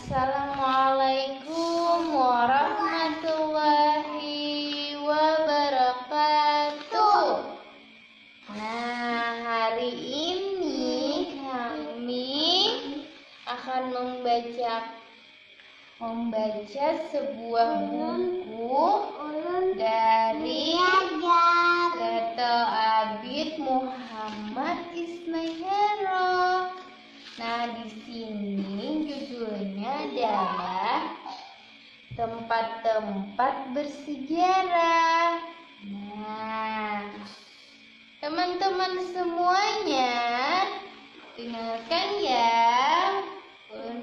Assalamualaikum warahmatullahi wabarakatuh. Nah, hari ini kami akan membaca sebuah buku dari Gato Abid Muhammad Ismail. Nah, di sini judulnya adalah tempat-tempat bersejarah. Nah, teman-teman semuanya, dengarkan ya.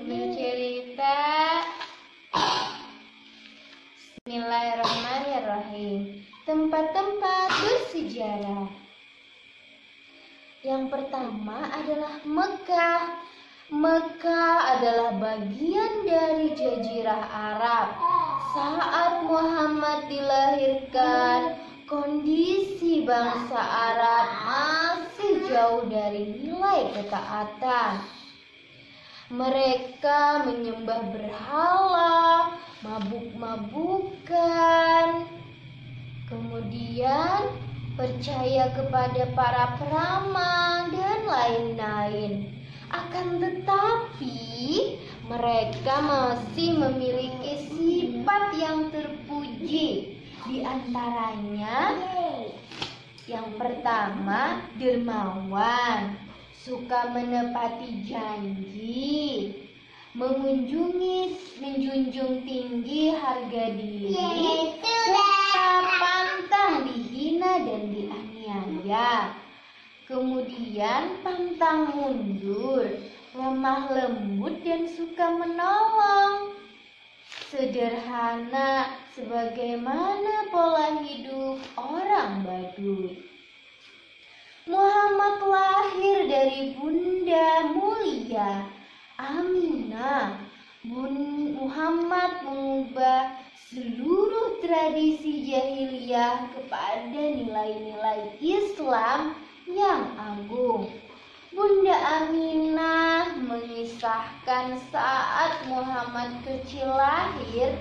Bercerita. Bismillahirrahmanirrahim. Tempat-tempat bersejarah. Yang pertama adalah Mekah. Mekah adalah bagian dari Jazirah Arab. Saat Muhammad dilahirkan, kondisi bangsa Arab masih jauh dari nilai ketaatan. Mereka menyembah berhala, mabuk-mabukan, kemudian percaya kepada para peramal dan lain-lain. Akan tetapi mereka masih memiliki sifat yang terpuji. Di antaranya yang pertama, dermawan, suka menepati janji, menjunjung tinggi harga diri, serta pantang dihina dan dianiaya. Kemudian pantang mundur, lemah lembut dan suka menolong. Sederhana sebagaimana pola hidup orang Baduy. Muhammad lahir dari Bunda mulia Aminah. Muhammad mengubah seluruh tradisi jahiliyah kepada nilai-nilai Islam yang agung. Bunda Aminah mengisahkan saat Muhammad kecil lahir,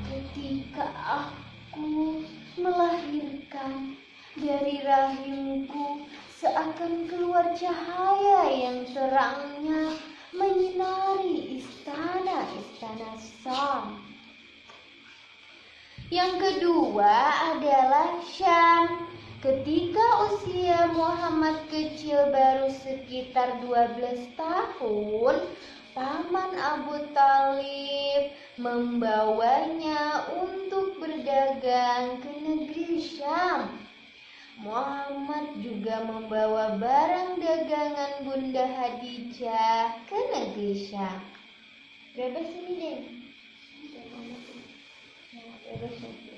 ketika aku melahirkan, dari rahimku seakan keluar cahaya yang terangnya menyinari istana-istana Syam. Yang kedua adalah Syam. Ketika usia Muhammad kecil baru sekitar 12 tahun, Paman Abu Thalib membawanya untuk berdagang ke negeri Syam. Muhammad juga membawa barang dagangan Bunda Khadijah ke negeri Syam. Bebas ini deh. Bebas ini.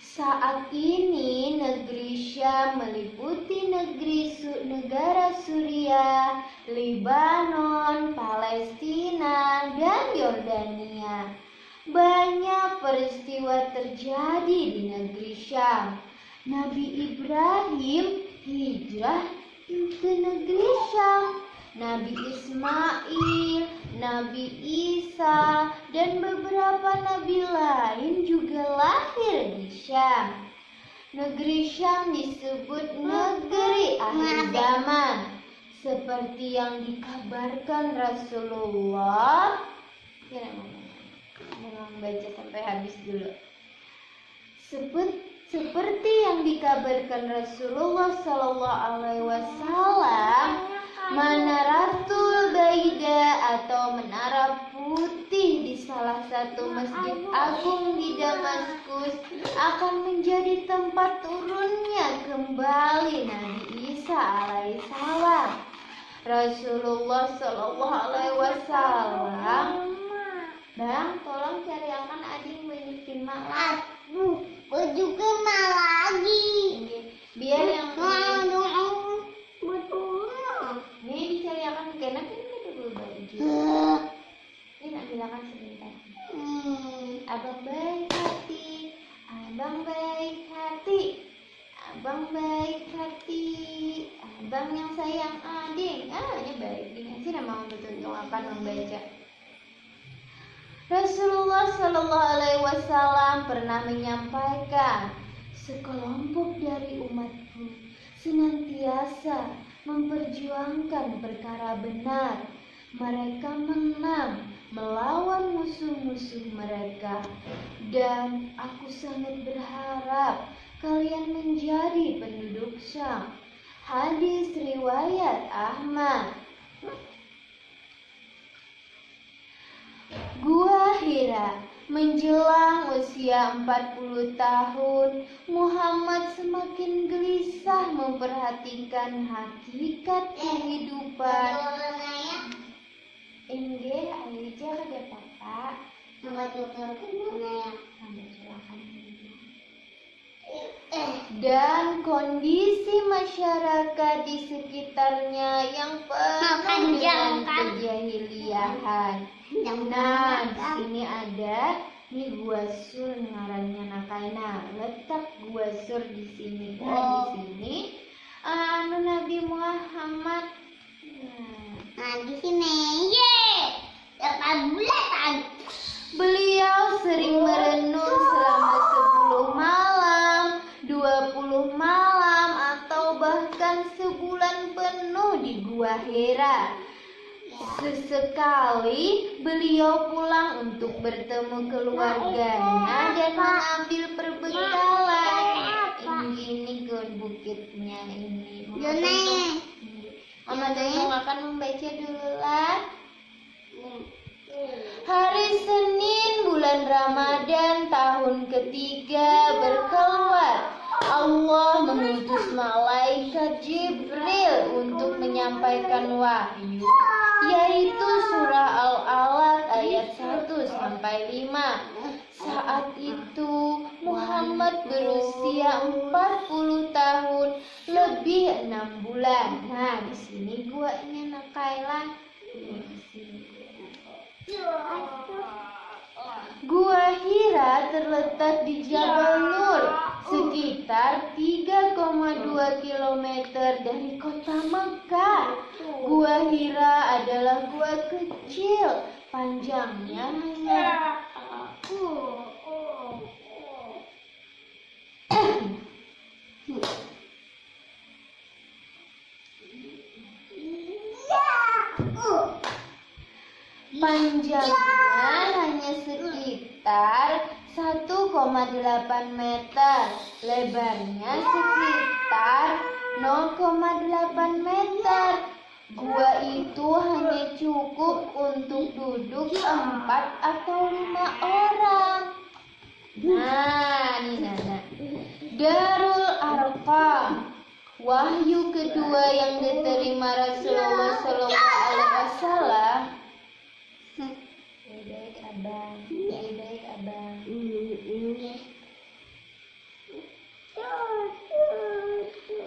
Saat ini negeri Syam meliputi negara Suriah, Lebanon, Palestina, dan Yordania. Banyak peristiwa terjadi di negeri Syam. Nabi Ibrahim hijrah ke negeri Syam. Nabi Ismail, Nabi Isa, dan beberapa nabi lain juga lahir di Syam. Negeri Syam disebut negeri akhir zaman, seperti yang dikabarkan Rasulullah. Baca sampai habis dulu. Seperti yang dikabarkan Rasulullah SAW, Manaratul Baida atau menara putih di salah satu masjid agung di Damaskus akan menjadi tempat turunnya kembali Nabi Isa alaihissalam. Rasulullah SAW, Bang, tolong carikan adik menyiapin malam. Gue juga mau lagi. Biar yang betul. ini dicarikan karena kan kita dulu baju. Ini nak bilangkan sebentar. Abang baik hati, abang baik hati, abang baik hati, abang yang sayang adik. Ini baik ini sih nama betul akan membaca. Rasulullah Shallallahu Alaihi Wasallam pernah menyampaikan, sekelompok dari umatku senantiasa memperjuangkan perkara benar. Mereka menang melawan musuh-musuh mereka, dan aku sangat berharap kalian menjadi penduduk Syam. Hadis riwayat Ahmad. Gua Hira. Menjelang usia 40 tahun, Muhammad semakin gelisah memperhatikan hakikat kehidupan. Enggak, aja ada papa. Dan kondisi masyarakat di sekitarnya yang penuh dengan kejahiliahan. Nah, di sini ada Gua Sur ngarannya Nakaina. Letak Gua Sur di sini. Di sini Nabi Muhammad. Nah, di sini. Beliau sering merenung selama 10 malam, 20 malam, atau bahkan sebulan penuh di Gua Hira. Sesekali beliau pulang untuk bertemu keluarganya dan mengambil perbekalan. Ini ke bukitnya ini. Mama Dayung akan membaca dulu lah. Hari Senin bulan Ramadan tahun ketiga berkeluar, Allah mengutus malaikat Jibril untuk menyampaikan wahyu, yaitu surah Al-Alaq ayat 1-5. Saat itu Muhammad berusia 40 tahun lebih 6 bulan. Nah, di sini gua ini Nakailah. Gua Hira terletak di Jabal Nur, sekitar 3,2 km dari kota Mekah. Gua Hira adalah gua kecil, panjangnya hanya sekitar 1,8 meter, lebarnya sekitar 0,8 meter. Gua itu hanya cukup untuk duduk 4 atau 5 orang. Nah, ini Nana. Darul Arqam. Wahyu kedua yang diterima Rasulullah Sallallahu Alaihi Wasallam. Baik abang, baik abang.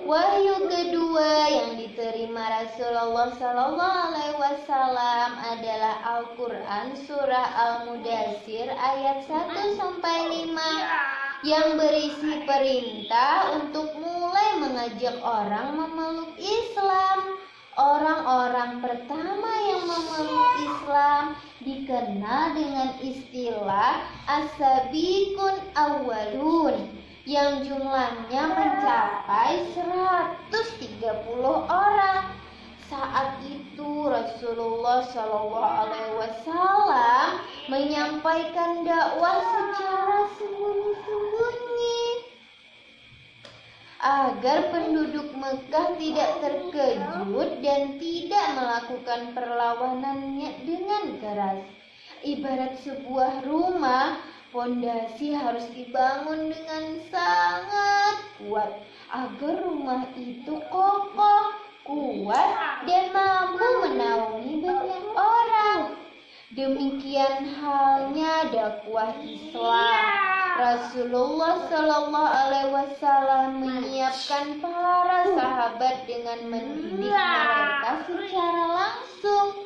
Wahyu kedua yang diterima Rasulullah Sallallahu Alaihi Wasallam adalah Al-Quran surah Al-Mudassir ayat 1-5 yang berisi perintah untuk mulai mengajak orang memeluk Islam. Orang-orang pertama yang memeluk Islam dikenal dengan istilah as-sabiqun awwalun, yang jumlahnya mencapai 130 orang. Saat itu Rasulullah SAW menyampaikan dakwah secara sembunyi-sembunyi agar penduduk Mekah tidak terkejut dan tidak melakukan perlawanannya dengan keras. Ibarat sebuah rumah, pondasi harus dibangun dengan sangat kuat agar rumah itu kokoh, kuat, dan mampu menaungi banyak orang. Demikian halnya dakwah Islam. Rasulullah Sallallahu Alaihi Wasallam menyiapkan para sahabat dengan mendidik mereka secara langsung.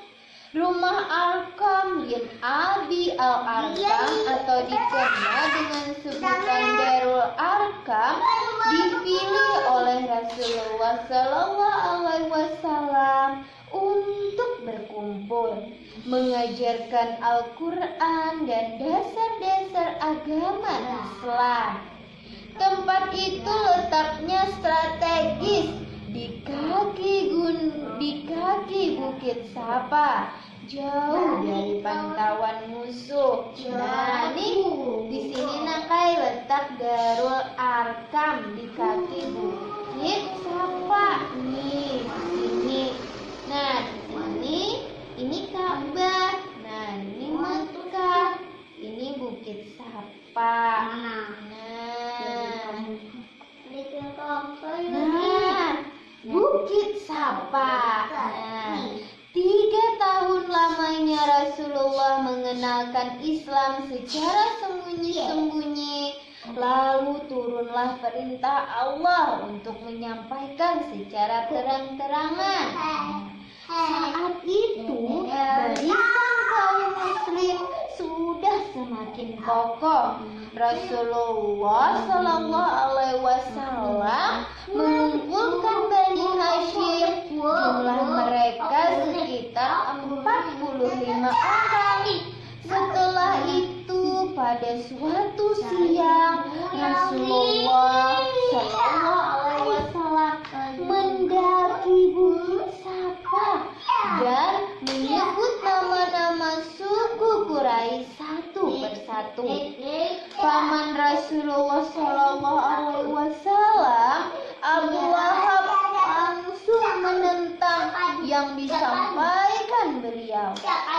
Rumah Arkam bin Abi al-Arkam atau dikenal dengan sebutan Darul Arkam dipilih oleh Rasulullah SAW untuk berkumpul, mengajarkan Al-Quran dan dasar-dasar agama Islam. Tempat itu letaknya strategis di kaki Bukit Sapa, jauh dari pantauan musuh. Nah, nih di sini Nakai letak Darul Arkam di kaki Bukit Sapa. Nih di sini. Nah, di sini ini Ka'bah. Nah, ini Mekah. Ini Bukit Sapa. Bukit Sapa. Nah, 3 tahun lamanya Rasulullah mengenalkan Islam secara sembunyi-sembunyi. Lalu turunlah perintah Allah untuk menyampaikan secara terang-terangan. Saat itu barisan kaum muslim sudah semakin kokoh. Rasulullah SAW mengumpulkan Bani Hashim. Jumlah mereka sekitar 45 orang. Setelah itu pada suatu siang Rasulullah SAW mendaki Bukit Sapa dan menyebut nama-nama suku Quraisy satu persatu. Paman Rasulullah SAW, Abu Lahab, langsung menentang yang disampaikan beliau.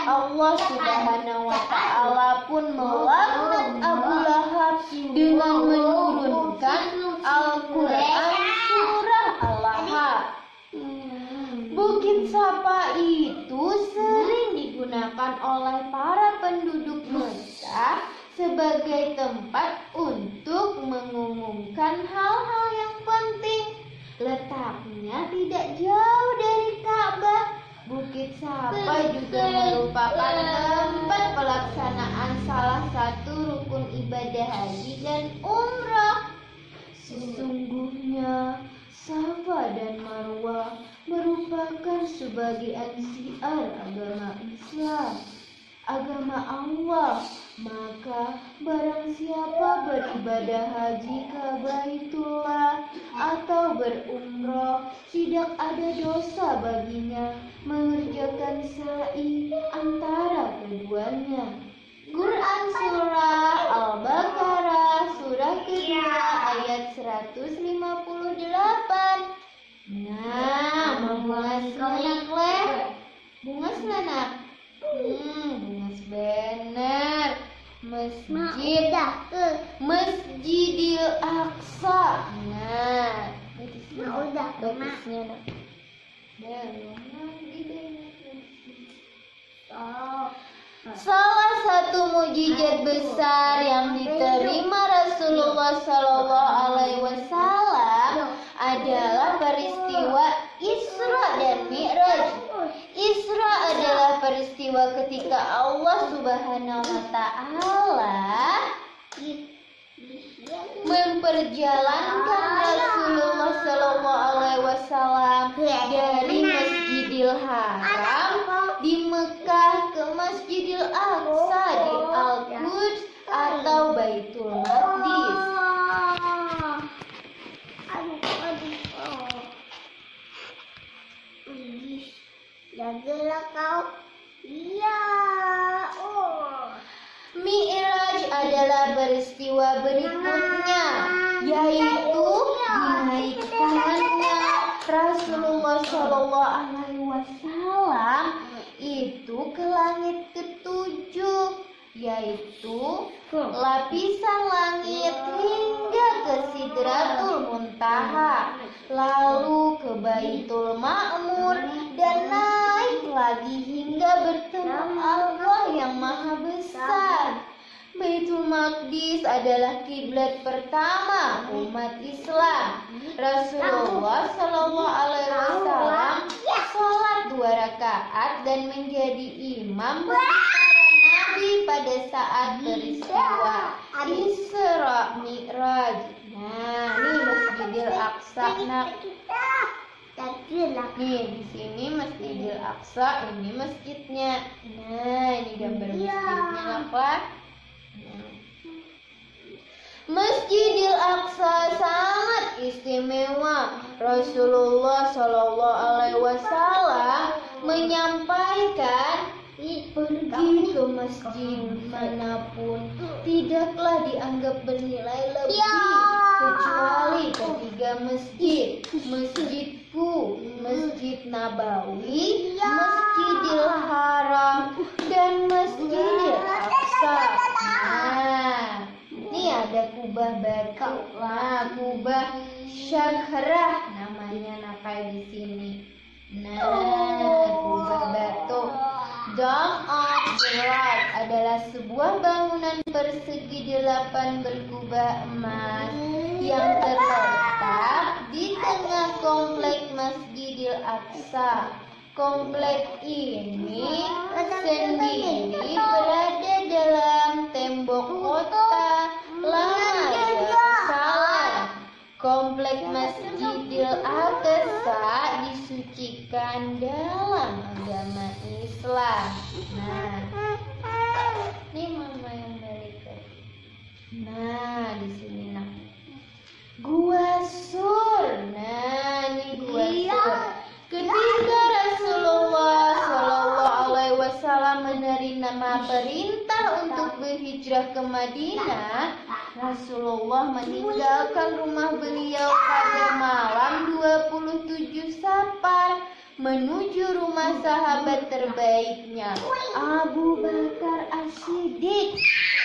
Allah Subhanahu wa Ta'ala pun melaknat Abu Lahab dengan menurunkan Al-Quran surah Al-Lahab. Bukit Sapa itu sering digunakan oleh para penduduk Mekah sebagai tempat untuk mengumumkan hal-hal yang penting. Letaknya tidak jauh dari Ka'bah. Bukit Sapa juga merupakan tempat pelaksanaan salah satu rukun ibadah haji dan umrah. Sesungguhnya Safa dan Marwah merupakan sebagian syiar agama Islam, agama Allah. Maka barang siapa beribadah haji ke Baitullah atau berumroh, tidak ada dosa baginya mengerjakan sa'i antara keduanya. Quran Surah Al-Baqarah surah kedua ayat 158. Nah, bungas anak leh, bungas anak, bungas bener. Masjidil Aqsa. Nah, batisnya nak. Salah satu mukjizat besar yang diterima Rasulullah SAW adalah peristiwa Isra dan Mi'raj. Isra adalah peristiwa ketika Allah Subhanahu wa Ta'ala memperjalankan Rasulullah SAW dari Masjidil Haram di Mekah ke Masjidil Aqsa di Al-Quds atau Baitul Maqdis. Jagalah kau. Iya. Mi'raj adalah peristiwa berikutnya, yaitu dinaikkannya Rasulullah SAW itu ke langit ketujuh, yaitu lapisan langit hingga ke Sidratul Muntaha, lalu ke Baitul Ma'mur dan naik lagi hingga bertemu Allah yang Maha Besar. Baitul Maqdis adalah kiblat pertama umat Islam. Rasulullah SAW sholat 2 rakaat dan menjadi imam bagi para nabi pada saat peristiwa Isra Mi'raj. Nah, ini Masjidil Aqsa. Nih di sini Masjidil Aqsa, ini masjidnya. Nah, ini gambar masjidnya Naklah. Masjidil Aqsa sangat istimewa. Rasulullah Shallallahu Alaihi Wasallam menyampaikan, pergi ke masjid manapun tidaklah dianggap bernilai lebih kecuali ketiga masjid: Masjidku, Masjid Nabawi, Masjidil Haram, dan Masjidil Aqsa. Nah, ini ada kubah batu. Nah, kubah Syahrah namanya Nakai di sini. Nah, kubah batu. Dome of the Rock adalah sebuah bangunan persegi 8 berkubah emas yang terletak di tengah komplek Masjidil Aqsa. Komplek ini sendiri berada dalam tembok kota lama Yerusalem. Komplek Masjidil Aqsa disucikan dalam agama Islam. Nah, ini mama yang balik. Nah, di sini nah. Gua Sur. Nah, ini Gua Sur. Ketika Rasulullah Shallallahu Alaihi Wasallam menerima perintah untuk berhijrah ke Madinah, Rasulullah meninggalkan rumah beliau pada malam 27 Safar menuju rumah sahabat terbaiknya, Abu Bakar As-Siddiq,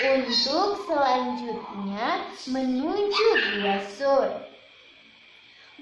untuk selanjutnya menuju Gua Sur.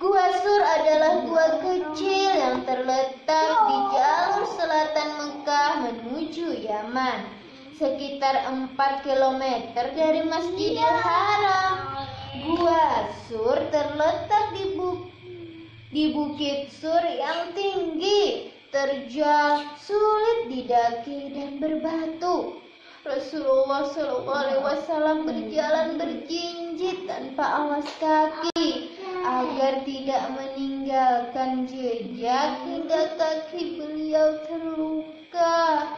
Gua Sur adalah gua kecil yang terletak di jalur selatan Mekah menuju Yaman, sekitar 4 km dari Masjidil Haram. Gua Sur terletak di Bukit Sur yang tinggi, terjal, sulit didaki dan berbatu. Rasulullah SAW berjalan berjinjit tanpa alas kaki agar tidak meninggalkan jejak hingga kaki beliau terluka.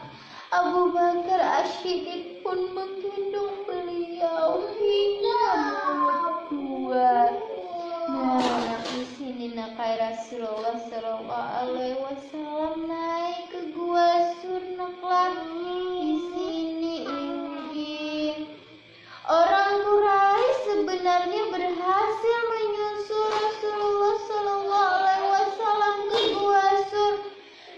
Abu Bakar As-Siddiq pun menggendong beliau hingga mulut gua. Nah, di sini Nakai Rasulullah Shallallahu Alaihi Wasallam naik ke Gua Sur Naklah. Di sini ini orang Quraisy sebenarnya berhasil menyusul Rasulullah Shallallahu Alaihi Wasallam ke Gua Sur.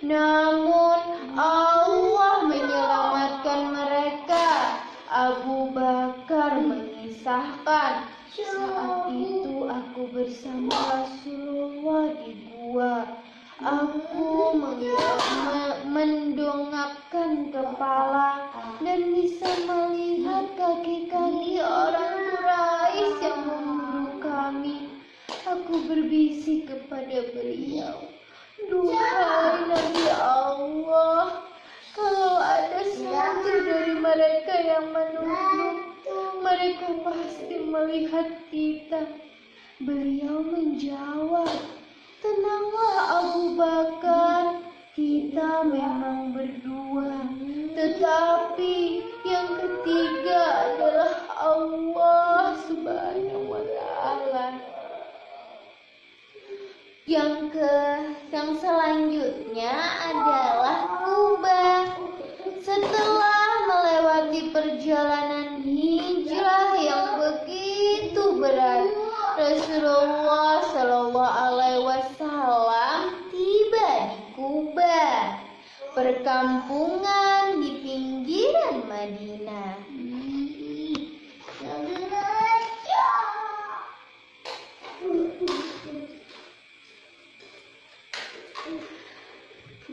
Namun Allah menyelamatkan mereka. Abu Bakar mengisahkan, saat itu aku bersama Rasulullah di gua. Aku mendongakkan kepala dan bisa melihat kaki-kaki orang Quraisy yang memburu kami. Aku berbisik kepada beliau, duhai Nabi Allah, kalau ada satu dari mereka yang menunduk, mereka pasti melihat kita. Beliau menjawab, tenanglah Abu Bakar, kita memang berdua, tetapi yang ketiga adalah Allah Subhanahu wa Ta'ala. Yang selanjutnya adalah Kuba. Setelah melewati perjalanan hijrah yang begitu berat, Rasulullah Shallallahu Alaihi Wasallam tiba di Kuba, perkampungan di pinggiran Madinah.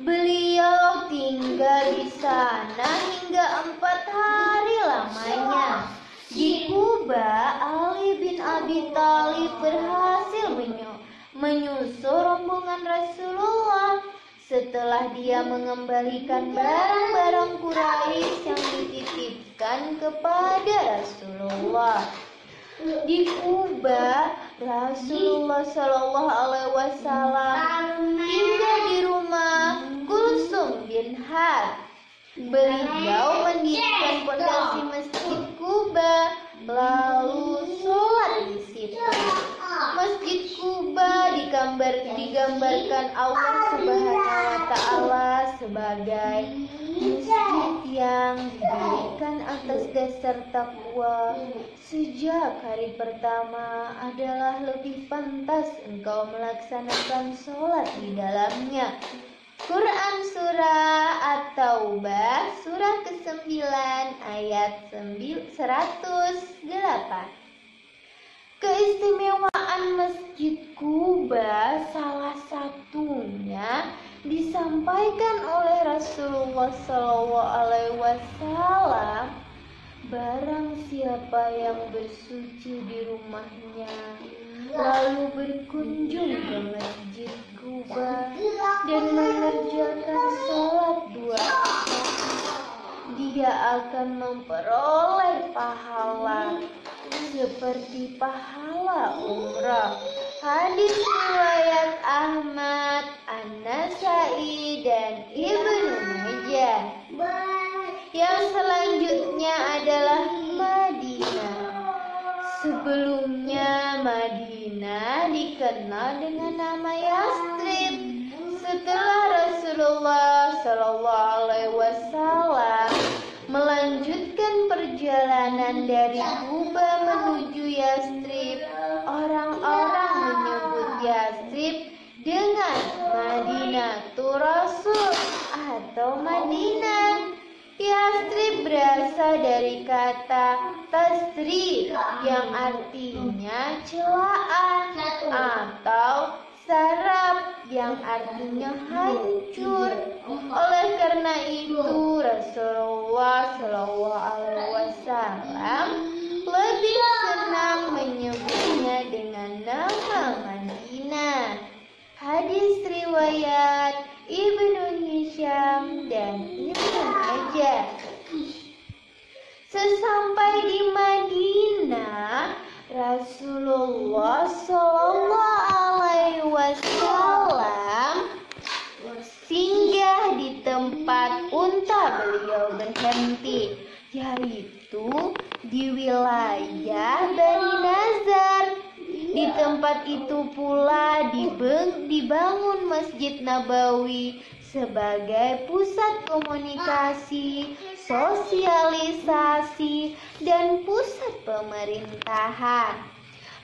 Beliau tinggal di sana hingga 4 hari lamanya. Di Kuba, Ali bin Abi Thalib berhasil menyusul rombongan Rasulullah. setelah dia mengembalikan barang-barang Quraisy yang dititipkan kepada Rasulullah. Di Kuba, Rasulullah Shallallahu Alaihi Wasallam tinggal di rumah Kulsum bin Harb. Beliau mendirikan pondasi Masjid Kuba, lalu sholat di situ. Masjid Kuba digambarkan Allah Subhanahu wa Ta'ala sebagai masjid yang didirikan atas dasar takwa. Sejak hari pertama adalah lebih pantas engkau melaksanakan sholat di dalamnya. Quran Surah At-Taubah surah ke-9 ayat 108. Keistimewaan Masjid Kuba salah satunya disampaikan oleh Rasulullah SAW. Barang siapa yang bersuci di rumahnya lalu berkunjung ke Masjid Kuba dan mengerjakan sholat 2 rakaat, dia akan memperoleh pahala seperti pahala umrah. Hadis riwayat Ahmad, An-Nasai dan Ibnu Majah. Yang selanjutnya adalah Madinah. Sebelumnya Madinah dikenal dengan nama Yastrib. Setelah Rasulullah Shallallahu Alaihi Wasallam melanjutkan perjalanan dari Kuba menuju Yastrib, orang-orang menyebut Yastrib dengan Madinatul Rasul atau Madinah. Yastrib berasal dari kata tasrib yang artinya celaan atau sarab yang artinya hancur. Oleh karena itu Rasulullah Shallallahu Alaihi Wasallam lebih senang menyebutnya dengan nama Madinah. Hadis riwayat Ibnu Hisham dan Ibnu Majah. Sesampai di Madinah, Rasulullah Shallallahu Alaihi Wasallam singgah di tempat unta beliau berhenti, yaitu di wilayah Bani Nazar. Di tempat itu pula dibangun Masjid Nabawi sebagai pusat komunikasi, sosialisasi, dan pusat pemerintahan.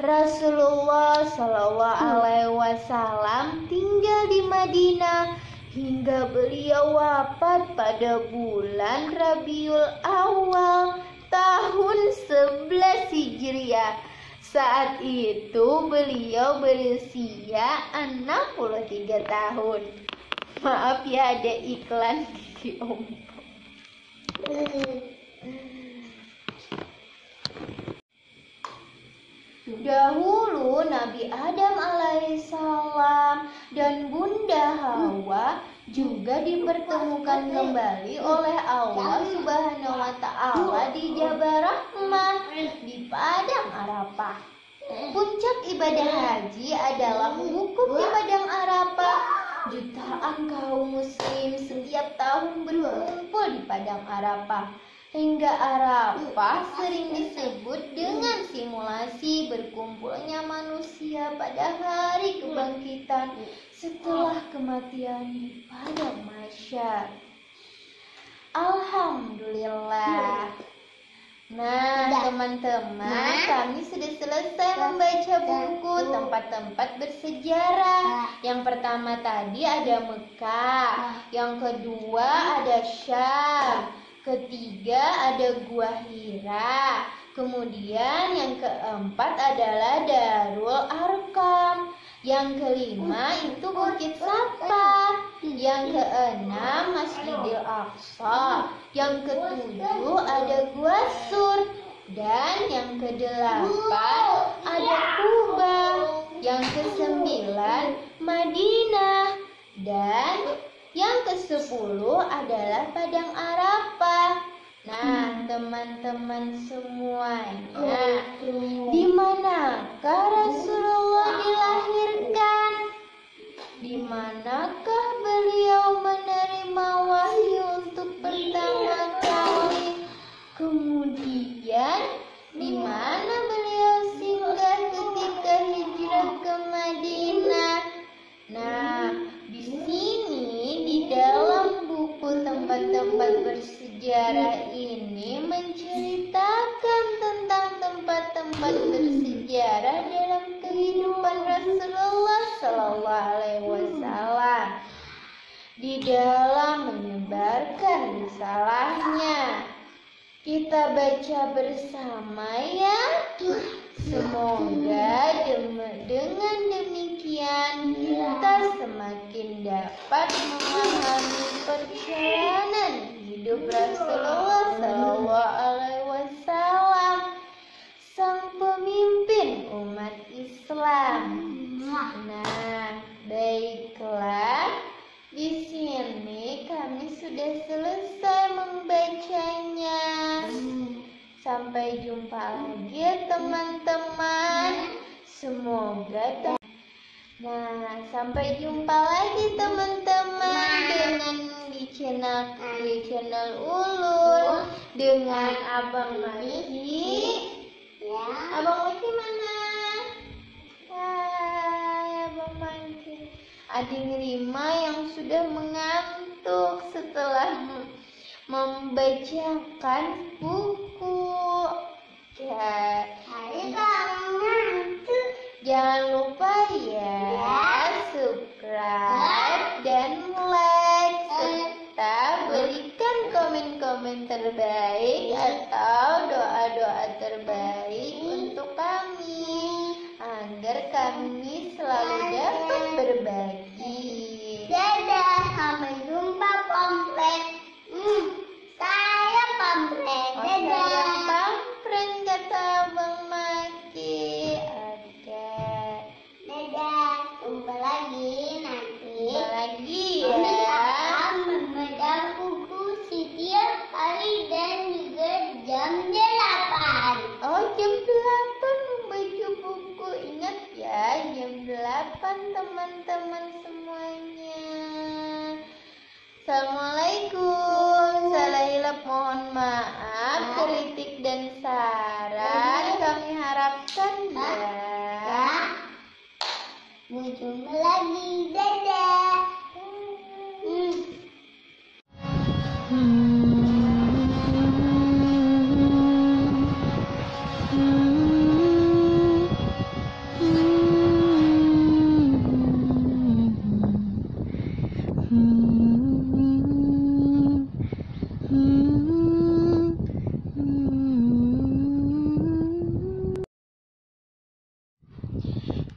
Rasulullah Shallallahu Alaihi Wasallam tinggal di Madinah hingga beliau wafat pada bulan Rabiul Awal tahun 11 Hijriah. Saat itu beliau berusia 63 tahun. Maaf ya, ada iklan gigi ompong. Dahulu Nabi Adam alaihissalam dan Bunda Hawa juga dipertemukan kembali oleh Allah Subhanahu wa Ta'ala di Jabal Rahmah di Padang Arafah. Puncak ibadah haji adalah wukuf di Padang Arafah. Jutaan kaum muslim setiap tahun berkumpul di Padang Arafah. Hingga Arafah sering disebut dengan simulasi berkumpulnya manusia pada hari kebangkitan setelah kematian di padang mahsyar. Alhamdulillah. Nah, teman-teman, kami sudah selesai membaca buku tempat-tempat bersejarah. Yang pertama tadi ada Mekah, yang kedua ada Syam, ketiga ada Gua Hira, kemudian yang keempat adalah Darul Arqam, yang kelima itu Bukit Safa, yang keenam Masjidil Aqsa, yang ketujuh ada Gua Sur, dan yang kedelapan ada Kuba, yang kesembilan Madinah, dan Yang ke-10 adalah Padang Arafah. Nah, teman-teman semuanya, di manakah Rasulullah dilahirkan? Di manakah beliau menerima wahyu untuk pertama kali? Kemudian, di mana beliau singgah ketika hijrah ke Madinah? Nah, di sini di dalam buku tempat-tempat bersejarah ini menceritakan tentang tempat-tempat bersejarah dalam kehidupan Rasulullah Shallallahu Alaihi Wasallam di dalam menyebarkan risalahnya. Kita baca bersama ya. Semoga dengan demikian kita semakin dapat memahami perjalanan hidup Rasulullah Shallallahu Alaihi Wasallam, sang pemimpin umat Islam. Nah, baiklah. Di sini kami sudah selesai membacanya. Sampai jumpa lagi ya teman-teman. Semoga sampai jumpa lagi teman-teman dengan di channel Ulul dengan Abang Maki. Ya. Abang Maki mana? Hai Abang Maki. Adik Rima yang sudah mengantuk setelah membacakan buku. Ya. Jangan lupa ya subscribe dan like serta berikan komen-komen terbaik atau doa-doa terbaik untuk kami agar kami selalu dapat berbagi. Dadah, sampai jumpa Pamflet. Saya Pamflet. Dadah. Saya Pamflet kata Bang Maki. Oke. Dadah, jumpa lagi nanti. Jumpa lagi Kami ya. akan membaca buku setiap hari dan juga jam 8. Oh, jam 8 membaca buku. Ingat ya, jam 8 teman-teman semuanya. Assalamualaikum. Salah hilap mohon maaf. Kritik dan saran kami harapkan ya. Jumpa lagi. Dadah.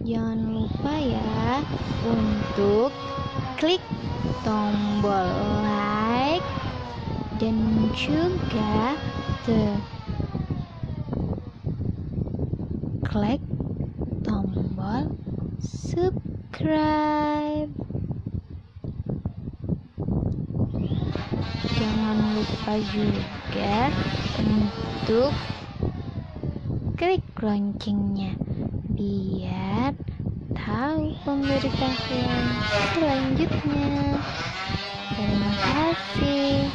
Jangan lupa ya untuk klik tombol like dan juga klik tombol subscribe. Jangan lupa juga untuk klik loncengnya biar tahu pemberitahuan selanjutnya. Terima kasih.